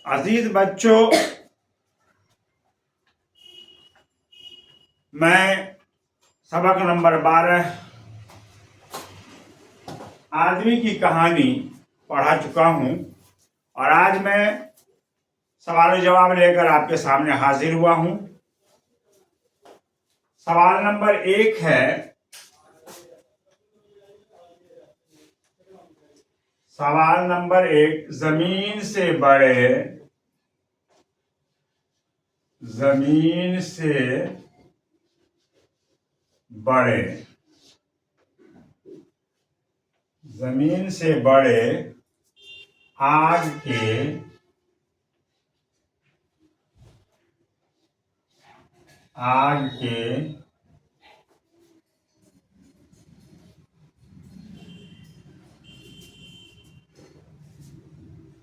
अजीज बच्चों, मैं सबक नंबर 12 आदमी की कहानी पढ़ा चुका हूं और आज मैं सवाल जवाब लेकर आपके सामने हाजिर हुआ हूं। सवाल नंबर 1 है, सवाल नंबर 1, जमीन से बड़े जमीन से बड़े आग के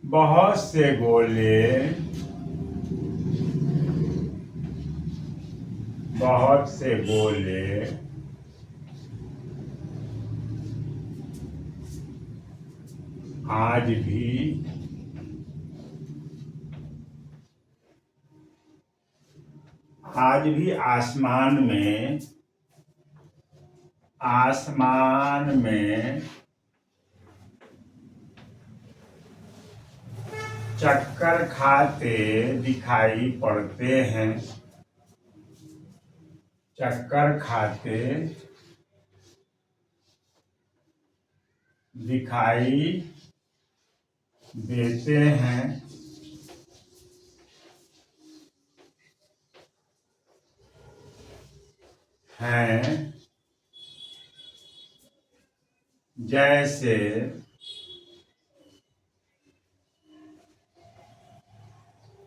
बहुत से गोले आज भी आसमान में चक्कर खाते दिखाई पड़ते हैं। चक्कर खाते दिखाई देते हैं।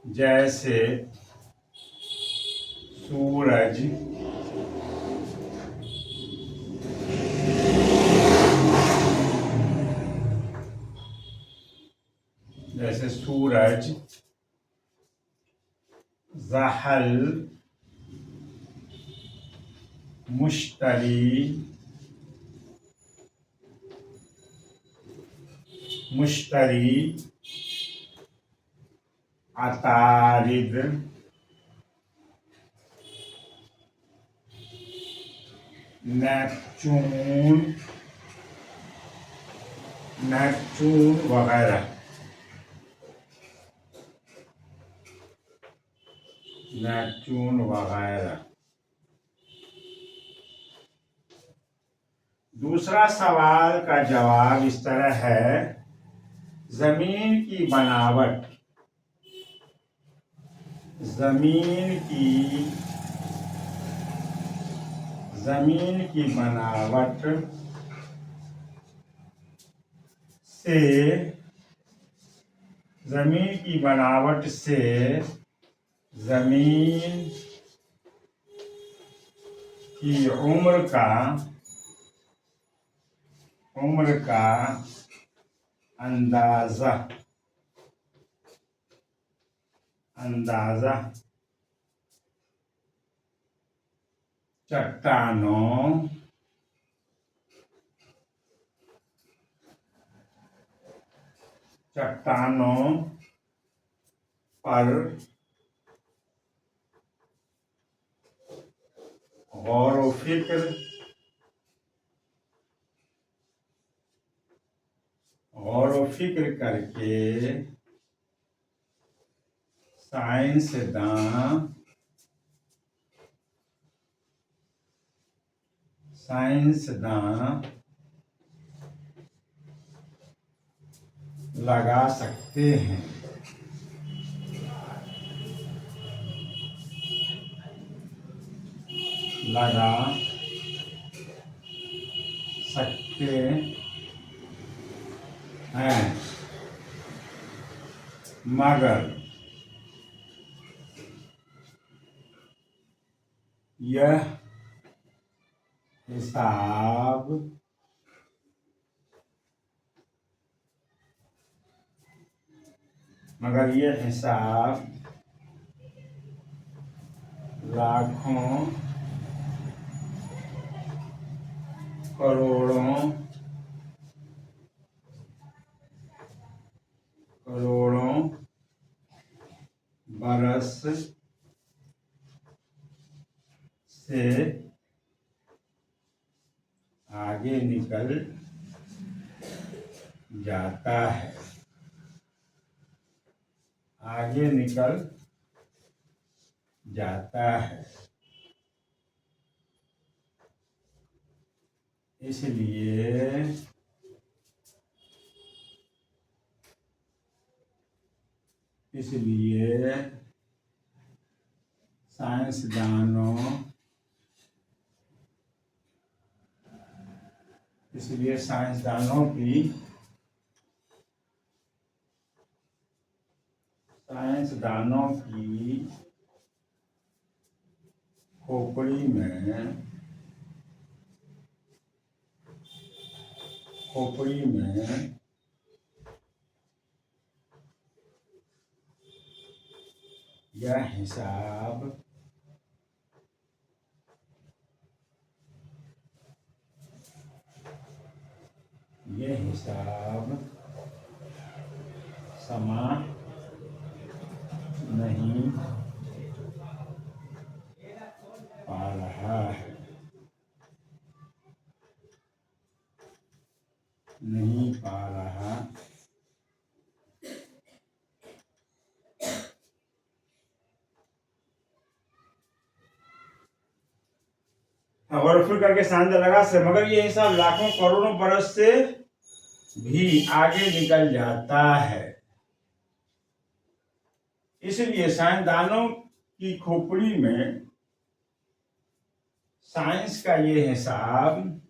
जैसे सूरज ज़हल, मुश्तरी, अतारिद, नेपच्यून वगैरह। दूसरा सवाल का जवाब इस तरह है, जमीन की बनावट से जमीन की उम्र का अंदाजा चट्टानों पर गौर व फिक्र करके साइंसदान लगा सकते हैं। मगर यह हिसाब लाखों करोड़ों बरस से आगे निकल जाता है, आगे निकल जाता है। इसलिए साइंसदानों की खोपड़ी में यह हिसाब समा नहीं पा रहा है, नहीं पा रहा। और फिर करके सांध लगा से, मगर ये हिसाब लाखों करोड़ों बरस से भी आगे निकल जाता है। इसलिए साइंसदानों की खोपड़ी में साइंस का ये हिसाब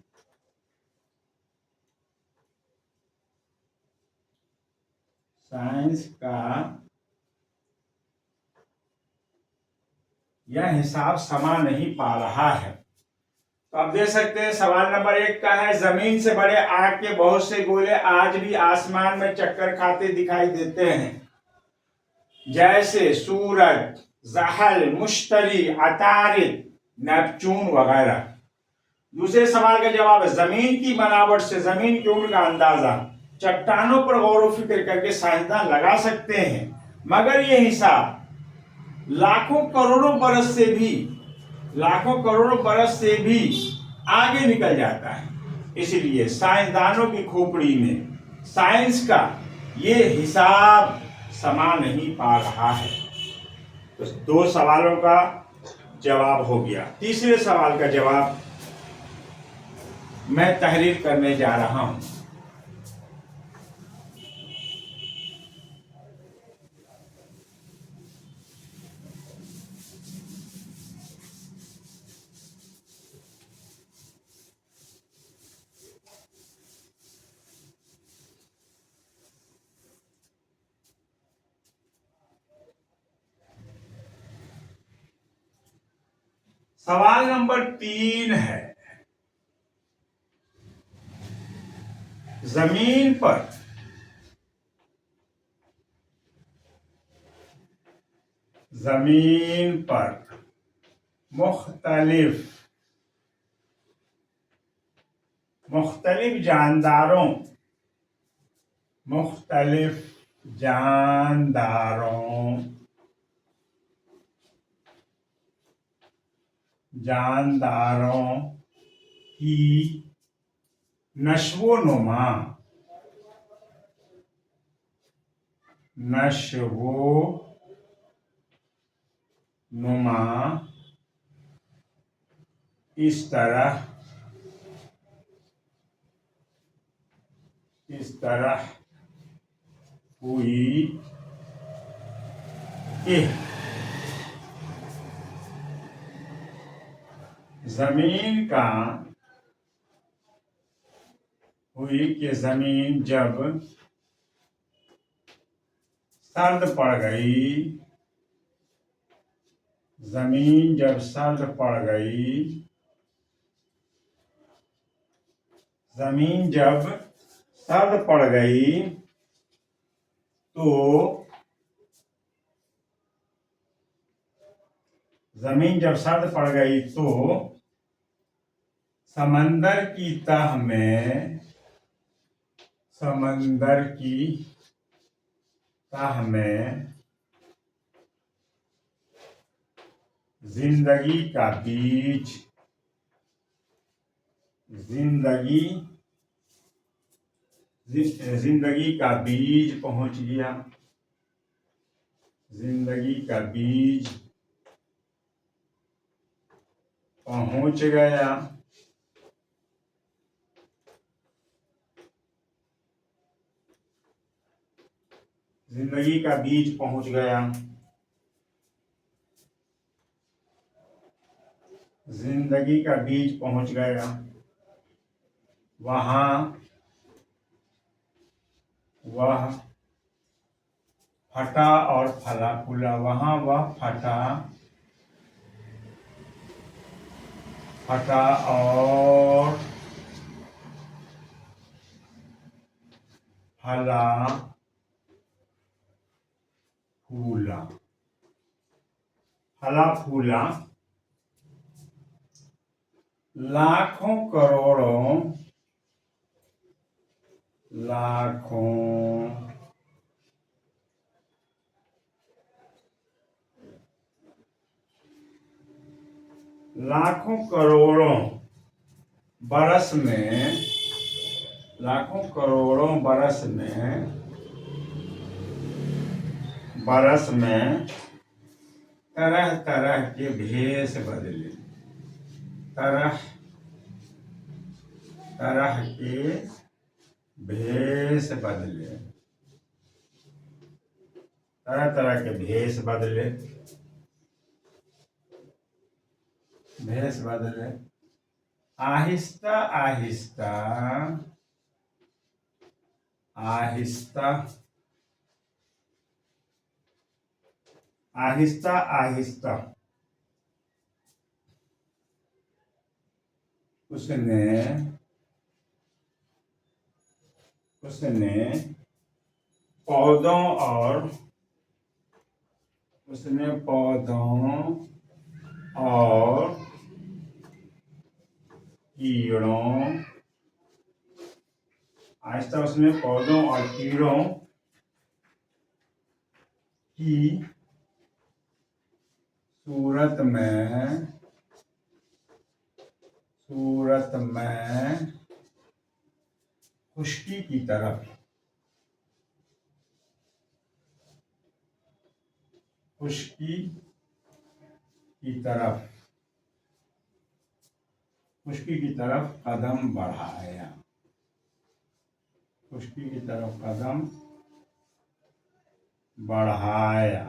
समा नहीं पा रहा है। तो आप देख सकते हैं सवाल नंबर 1 का है, जमीन से बड़े आग के बहुत से गोले आज भी आसमान में चक्कर खाते दिखाई देते हैं, जैसे सूरज, ज़हल, मुश्तरी, अतारिद, नेपच्यून वगैरह। दूसरे सवाल का जवाब है, जमीन की बनावट से जमीन के उम्र का अंदाजा चट्टानों पर गौर व फिक्र करके साइंसदान लगा सकते हैं, मगर यह हिसाब लाखों करोड़ों बरस से भी आगे निकल जाता है। इसलिए साइंसदानों की खोपड़ी में साइंस का ये हिसाब समा नहीं पा रहा है। तो 2 सवालों का जवाब हो गया। तीसरे सवाल का जवाब मैं तहरीर करने जा रहा हूं। सवाल नंबर 3 है, जमीन पर मुख्तलिफ जानदारों की नश्वोनुमा इस तरह हुई कि जमीन जब सर्द पड़ गई तो समंदर की तह में जिंदगी का बीज, जिंदगी जिंदगी का बीज पहुंच गया, जिंदगी का बीज पहुंच गया। जिंदगी का बीज पहुंच गया, जिंदगी का बीज पहुंच गया। वहां वह फटा और फला फूला, वहां वह फटा और फला फूला, फला फूला। लाखों करोड़ों, लाखों करोड़ों बरस में, लाखों करोड़ों बरस में तरह तरह के भेष बदले, तरह तरह के भेष बदले, तरह तरह के भेष बदले, भेष बदले। आहिस्ता आहिस्ता, आहिस्ता आहिस्ता आहिस्ता उसने पौधों और कीड़ों, आहिस्ता उसने पौधों और कीड़ों की सूरत में खुशकी की तरफ, खुशकी की तरफ कदम बढ़ाया, खुशकी की तरफ कदम बढ़ाया,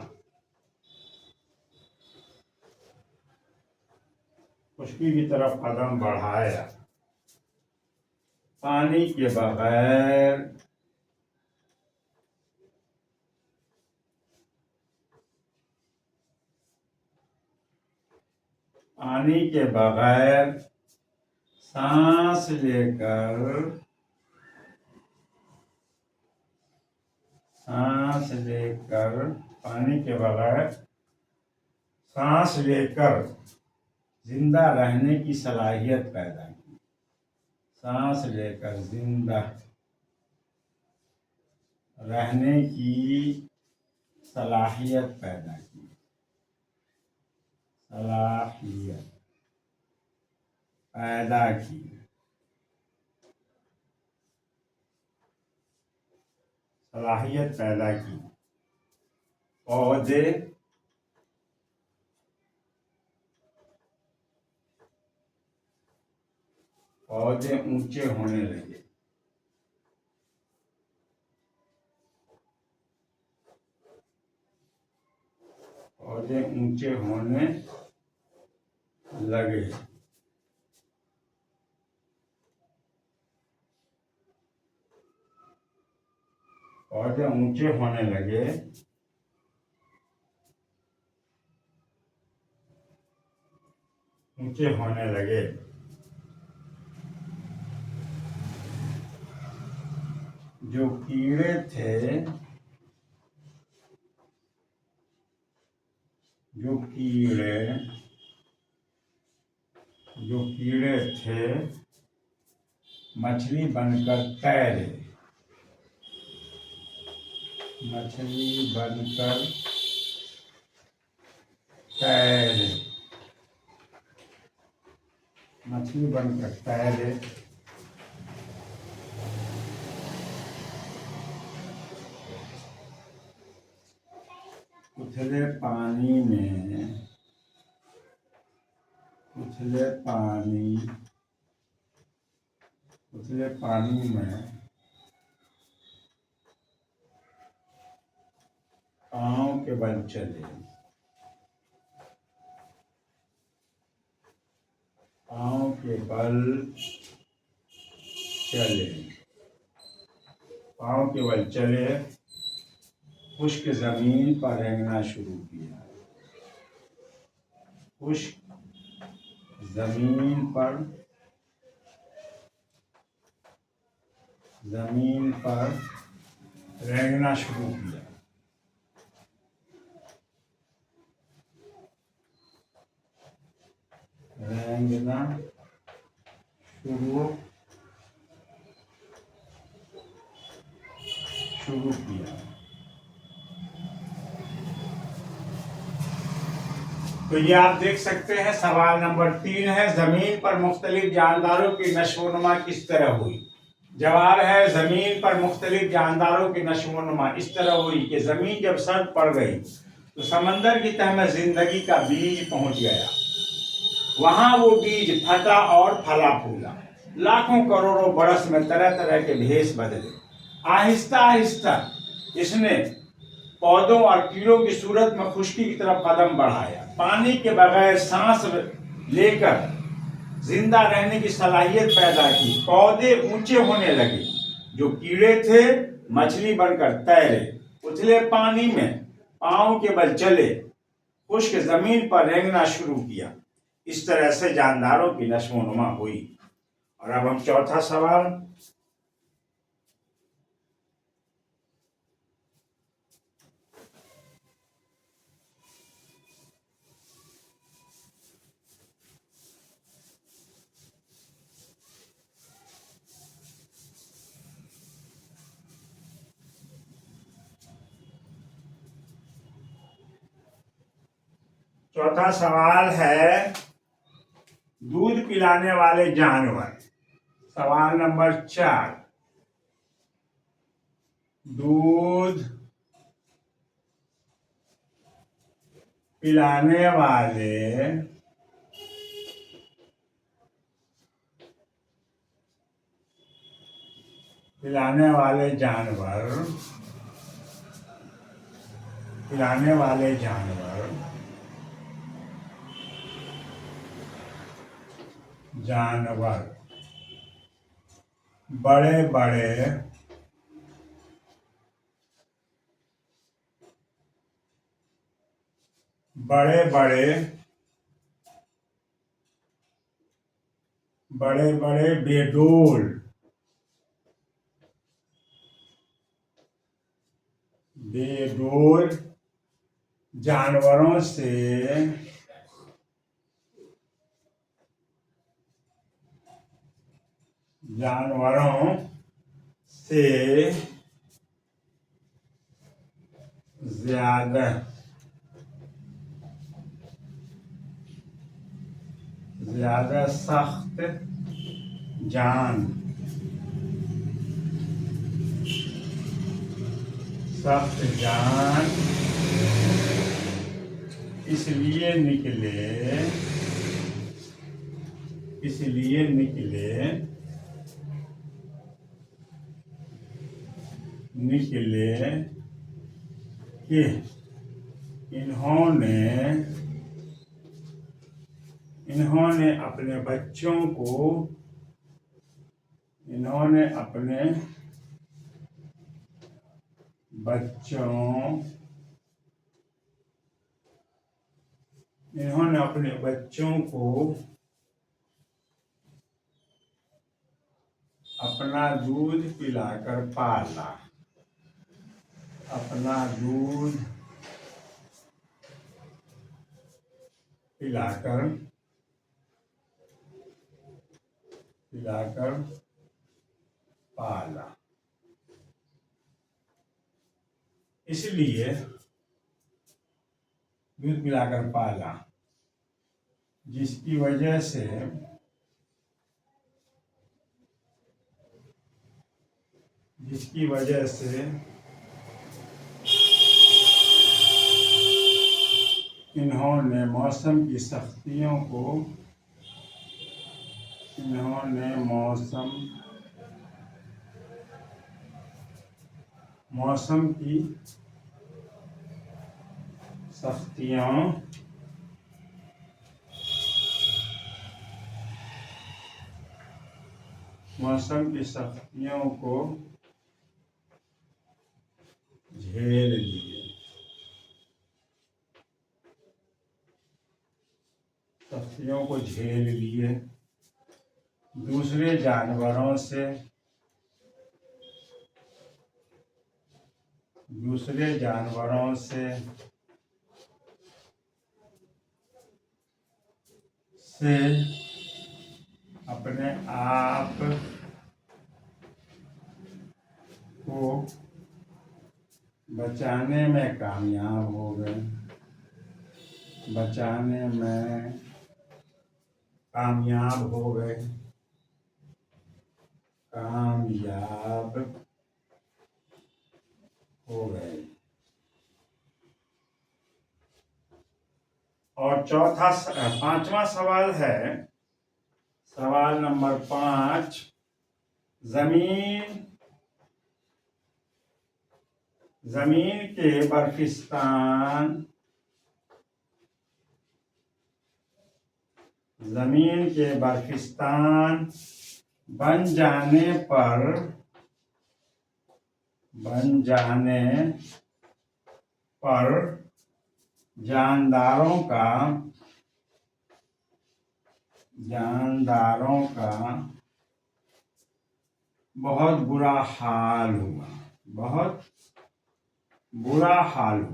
खुशकी की तरफ कदम बढ़ाया। पानी के बगैर, पानी के बगैर सांस लेकर पानी के बगैर सांस लेकर जिंदा रहने की सलाहियत पैदा की, सांस लेकर जिंदा रहने की सलाहियत पैदा की, सलाहियत पैदा की, सलाहियत पैदा की। पौधे ऊंचे होने लगे, पौधे ऊंचे होने लगे, पौधे ऊंचे होने लगे। ऊंचे होने लगे। जो कीड़े थे, जो कीड़े थे मछली बनकर तैरे, मछली बनकर तैरे, मछली बनकर तैरे। उथले पानी में, उथले पानी में पाँव के बल चले, पाँव के बल चले, पाँव के बल चले, खुश्क जमीन पर रेंगना शुरू किया। खुश्क जमीन पर रेंगना शुरू किया। रेंगना शुरू किया। तो ये आप देख सकते हैं सवाल नंबर 3 है, जमीन पर मुख्तलिफ जानदारों की नशोनुमा किस तरह हुई। जवाब है जमीन पर मुख्तलिफ जानदारों की नशोनुमा इस तरह हुई कि जमीन जब सर्द पड़ गई तो समंदर की तह में जिंदगी का बीज पहुंच गया। वहां वो बीज फटा और फला फूला, लाखों करोड़ों बरस में तरह तरह के भेष बदले। आहिस्ता आहिस्ता इसने पौधों और कीड़ों की सूरत में खुश्की की तरफ कदम बढ़ाया। पानी के बगैर सांस लेकर जिंदा रहने की सलाहियत पैदा की। पौधे ऊंचे होने लगे, जो कीड़े थे मछली बनकर तैरे। उथले पानी में पांव के बल चले, खुश्क जमीन पर रेंगना शुरू किया। इस तरह से जानदारों की नशोनुमा हुई। और अब हम चौथा सवाल, चौथा सवाल है दूध पिलाने वाले जानवर। सवाल नंबर 4, दूध पिलाने वाले जानवर बड़े बड़े बेडोल जानवरों से ज्यादा सख्त जान इसलिए निकले कि इन्होंने अपने बच्चों को अपना दूध पिलाकर पाला। इसलिए दूध पिलाकर पाला, जिसकी वजह से जिसकी वजह से इन्होंने मौसम की सख्तियों को मौसम की सख्तियों को झेल लिए। सख्तियों को झेल लिए। दूसरे जानवरों से अपने आप को बचाने में कामयाब हो गए। और पांचवा सवाल है, सवाल नंबर 5। जमीन के बर्फिस्तान बन जाने पर जानदारों का बहुत बुरा हाल हुआ। बहुत बुरा हाल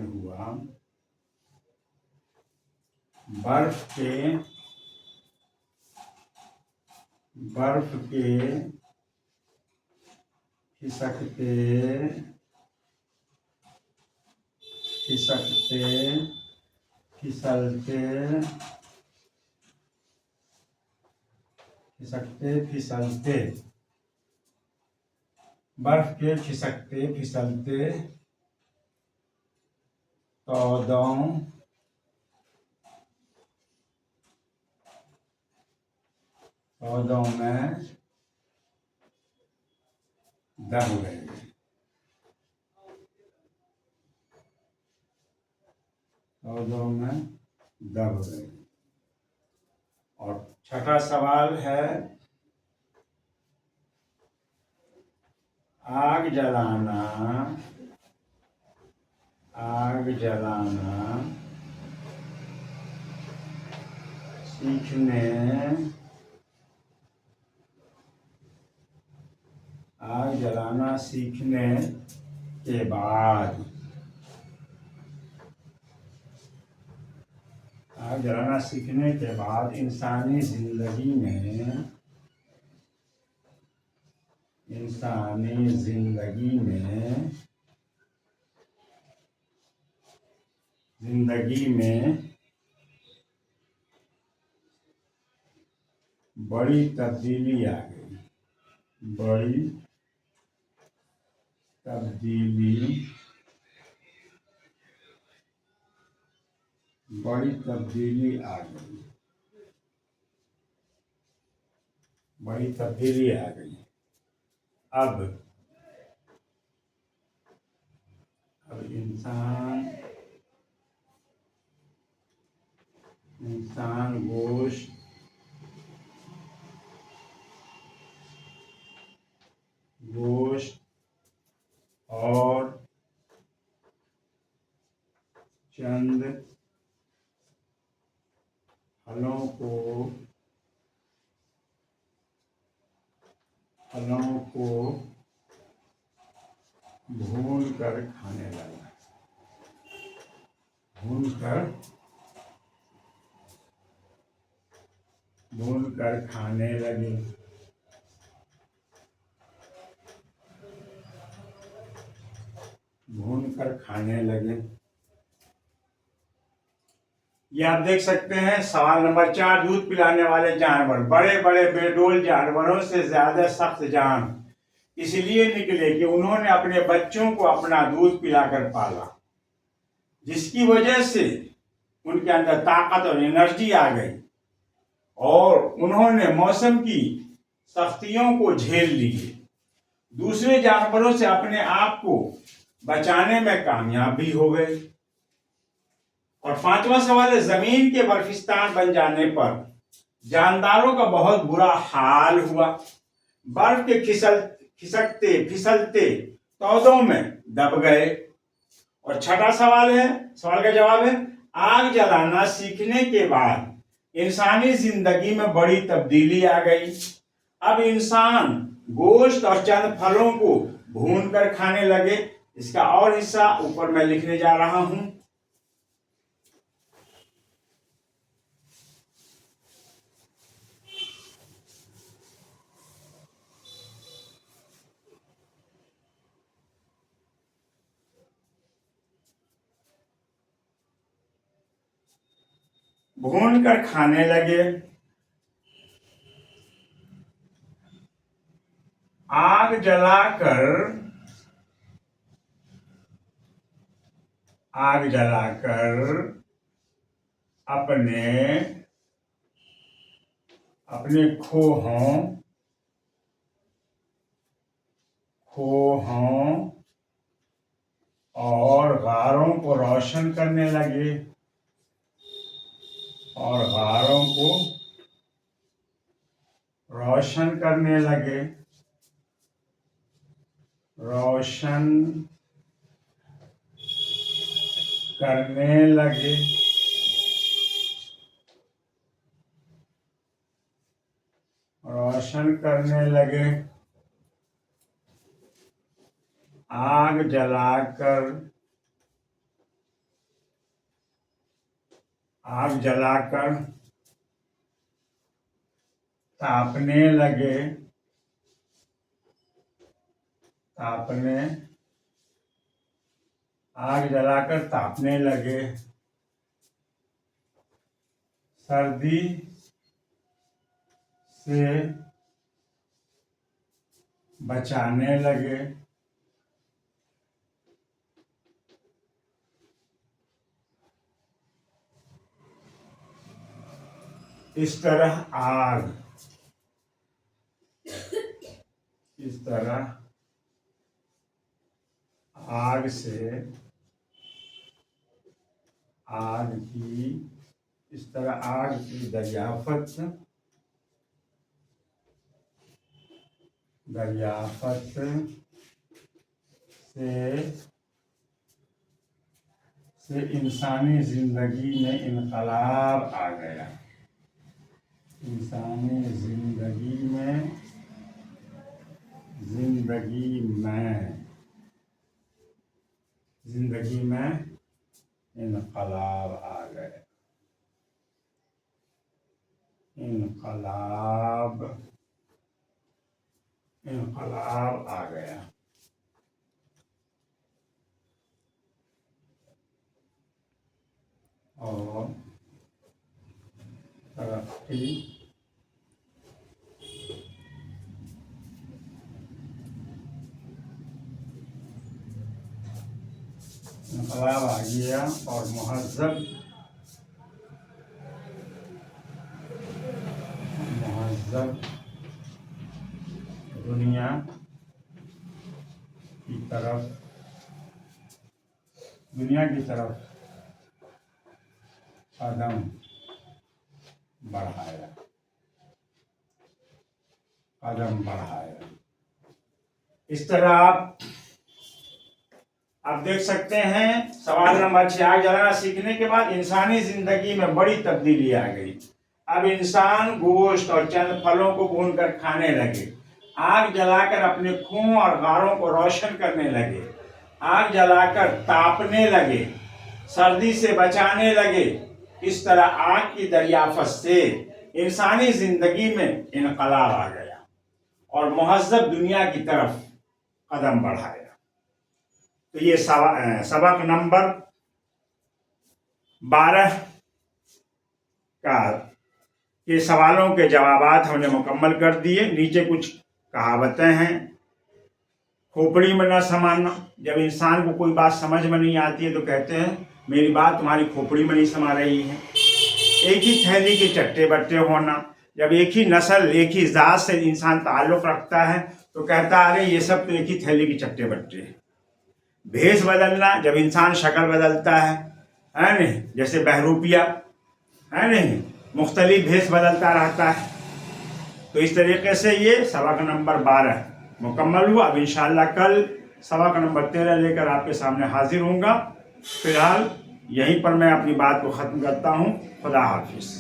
हुआ। बर्फ के खिसकते फिसलते पौधों में दब गए। और छठा सवाल है, आग जलाना सीखने के बाद इंसानी जिंदगी में बड़ी तब्दीली आ गई। बड़ी तब्दीली आ गई। अब इंसान गोश्त और चंद फलों को भून कर खाने लगा। खाने लगे। ये आप देख सकते हैं सवाल नंबर 4, दूध पिलाने वाले जानवर बड़े बड़े बेडोल जानवरों से ज्यादा सख्त जान इसलिए निकले कि उन्होंने अपने बच्चों को अपना दूध पिलाकर पाला, जिसकी वजह से उनके अंदर ताकत और एनर्जी आ गई और उन्होंने मौसम की सख्तियों को झेल लिए, दूसरे जानवरों से अपने आप को बचाने में कामयाब भी हो गए। और 5वां सवाल है, जमीन के बर्फिस्तान बन जाने पर जानदारों का बहुत बुरा हाल हुआ, बर्फ के खिसकते फिसलते पौधों में दब गए। और 6वां सवाल है, सवाल का जवाब है, आग जलाना सीखने के बाद इंसानी जिंदगी में बड़ी तब्दीली आ गई। अब इंसान गोश्त और चंद फलों को भून कर खाने लगे। इसका और हिस्सा ऊपर मैं लिखने जा रहा हूं। भून कर खाने लगे, आग जलाकर अपने खोहों और गारों को रोशन करने लगे रोशन करने लगे आग जलाकर तापने लगे सर्दी से बचाने लगे। इस तरह आग की दरियाफत से इंसानी जिंदगी में इनकलाब आ गया। इंसानी जिंदगी में इनकलाब आ गया। इनकलाब आ गया। और तरक्की इनकलाब आ गया और महज़्ज़ब दुनिया की तरफ कदम बढ़ाया। इस तरह आप देख सकते हैं सवाल नंबर 6, आग जलाना सीखने के बाद इंसानी जिंदगी में बड़ी तब्दीली आ गई। अब इंसान गोश्त और चंद फलों को भूनकर खाने लगे, आग जलाकर अपने खूह और गारों को रोशन करने लगे, आग जलाकर तापने लगे, सर्दी से बचाने लगे। इस तरह आग की दरियाफत से इंसानी जिंदगी में इनकलाब आ गया और महज़्ज़ब दुनिया की तरफ कदम बढ़ाया। तो ये सबक नंबर 12 का के सवालों के जवाबात हमने मुकम्मल कर दिए। नीचे कुछ कहावतें हैं। खोपड़ी में न समाना, जब इंसान को कोई बात समझ में नहीं आती है तो कहते हैं मेरी बात तुम्हारी खोपड़ी में नहीं समा रही है। एक ही थैली के चट्टे बट्टे होना, जब एक ही नस्ल एक ही जात से इंसान ताल्लुक़ रखता है तो कहता है अरे ये सब तो एक ही थैली के चट्टे बट्टे हैं। भेष बदलना, जब इंसान शक्ल बदलता है नहीं, जैसे बहरूपिया है नहीं, मुख्तलिफ भेष बदलता रहता है। तो इस तरीके से ये सबक नंबर 12 मुकम्मल हुआ। अब इंशाअल्लाह कल सबक नंबर 13 लेकर आपके सामने हाजिर होऊंगा। फिलहाल यहीं पर मैं अपनी बात को ख़त्म करता हूँ। खुदा हाफिज़।